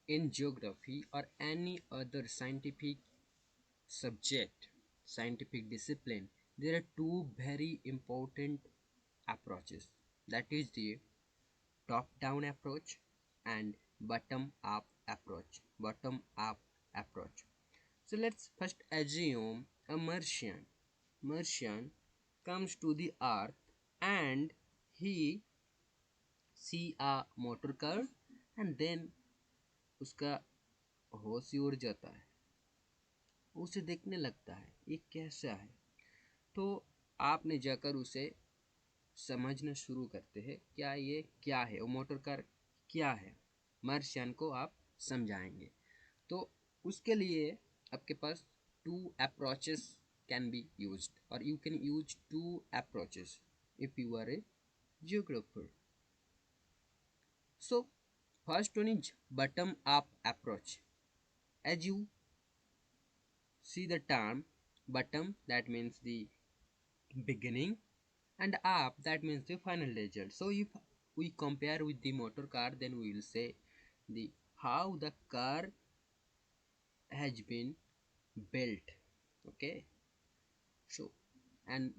In geography or any other scientific subject, scientific discipline, there are two very important approaches. That is the top down approach and bottom up approach. Bottom up approach. So let's first assume a Martian. Martian comes to the earth and he see a motor car and then उसका होश ही उड़ जाता है, उसे देखने लगता है ये कैसा है। तो आपने जाकर उसे समझना शुरू करते हैं क्या ये क्या है, वो मोटर कार क्या है, मार्शियन को आप समझाएंगे। तो उसके लिए आपके पास two approaches can be used और you can use two approaches if you are a geographer. So first one is bottom up approach. As you see the term bottom, that means the beginning, and up, that means the final result. So if we compare with the motor car, then we will say the how the car has been built. Okay, so and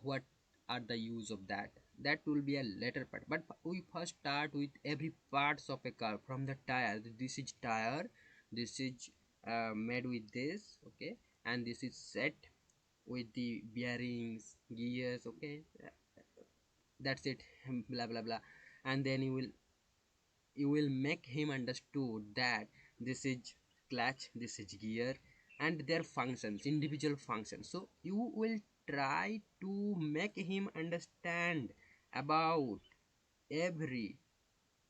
what are the use of that, that will be a later part. But we first start with every parts of a car from the tire. This is tire, this is made with this, okay, and this is set with the bearings, gears, okay, that's it, blah blah blah. And then you will make him understood that this is clutch, this is gear, and their functions, individual functions. So you will try to make him understand about every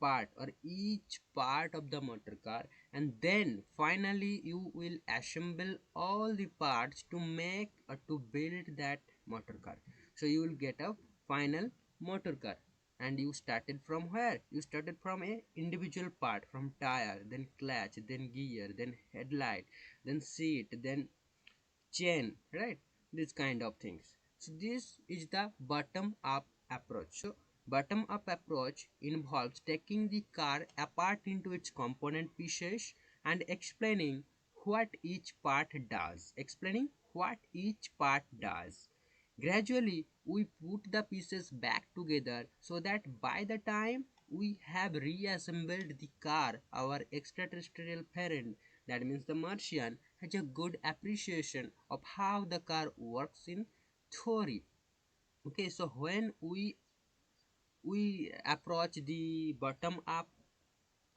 part or each part of the motor car, and then finally you will assemble all the parts to make or to build that motor car. So you will get a final motor car. And you started from where? You started from a individual part, from tire, then clutch, then gear, then headlight, then seat, then chain, right? This kind of things. So this is the bottom up approach. So bottom up approach involves taking the car apart into its component pieces and explaining what each part does. Gradually we put the pieces back together so that by the time we have reassembled the car, our extraterrestrial parent, that means the Martian, has a good appreciation of how the car works in theory. Okay, so when we approach the bottom up,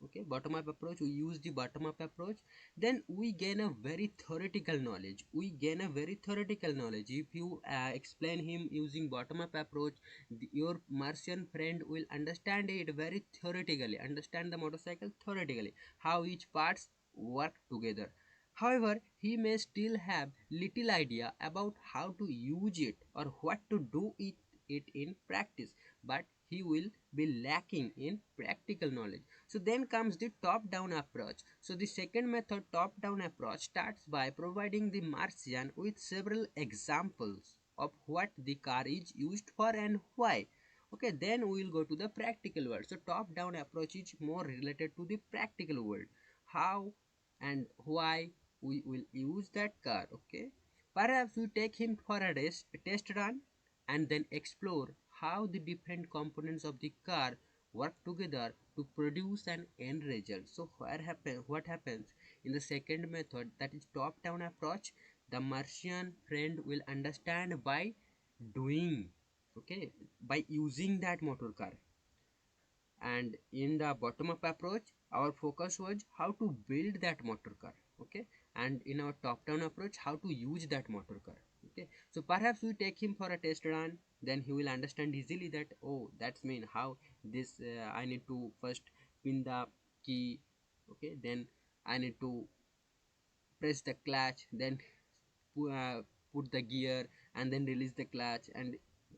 okay, bottom up approach, we use the bottom up approach, then we gain a very theoretical knowledge. If you explain him using bottom up approach, your Martian friend will understand it very theoretically, understand the motorcycle theoretically, how each parts work together. However, he may still have little idea about how to use it or what to do it in practice, but he will be lacking in practical knowledge. So then comes the top down approach. So the second method, top down approach, starts by providing the Martian with several examples of what the car is used for and why. Okay, then we will go to the practical world. So top down approach is more related to the practical world, how and why we will use that car. Okay, perhaps we take him for a test run and then explore how the different components of the car work together to produce an end result. So what happens in the second method, that is top down approach, the Martian friend will understand by doing, okay, by using that motor car. And in the bottom up approach, our focus was how to build that motor car, okay, and in our top down approach, how to use that motor car. Okay, so perhaps we take him for a test run, then he will understand easily that, oh, that's mean how this I need to first pin the key, okay, then I need to press the clutch, then put the gear and then release the clutch and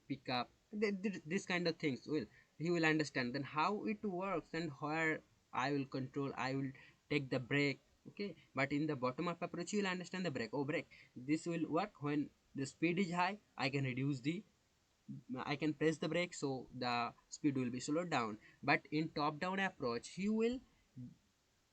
pick up this kind of things. Will he will understand then how it works and where I will control, I will take the brake. Okay, but in the bottom up approach, you will understand the brake. Oh, brake, this will work when the speed is high, I can press the brake, so the speed will be slowed down. But in top down approach, he will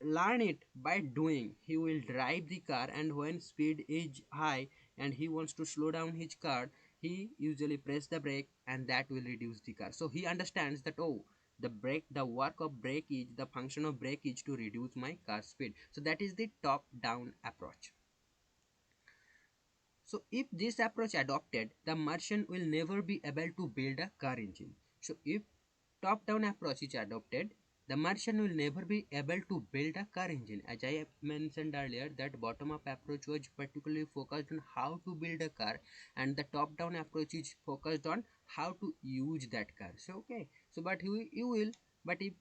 learn it by doing. He will drive the car, and when speed is high and he wants to slow down his car, he usually press the brake, and that will reduce the car. So he understands that, oh, the work of brake is, the function of brake is to reduce my car speed. So that is the top down approach. So if this approach adopted, the merchant will never be able to build a car engine. So if top-down approach is adopted, the merchant will never be able to build a car engine. As I mentioned earlier, that bottom-up approach was particularly focused on how to build a car, and the top-down approach is focused on how to use that car. So okay, so but you will, but if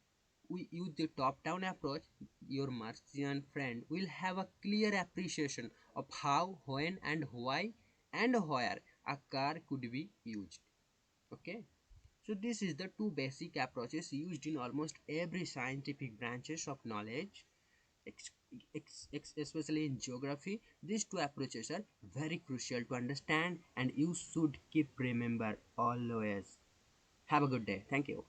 we use the top-down approach, your merchant friend will have a clear appreciation of how, when, and why, and where a car could be used. Okay, so this is the two basic approaches used in almost every scientific branches of knowledge, ex- especially in geography. These two approaches are very crucial to understand, and you should keep remember always. Have a good day. Thank you.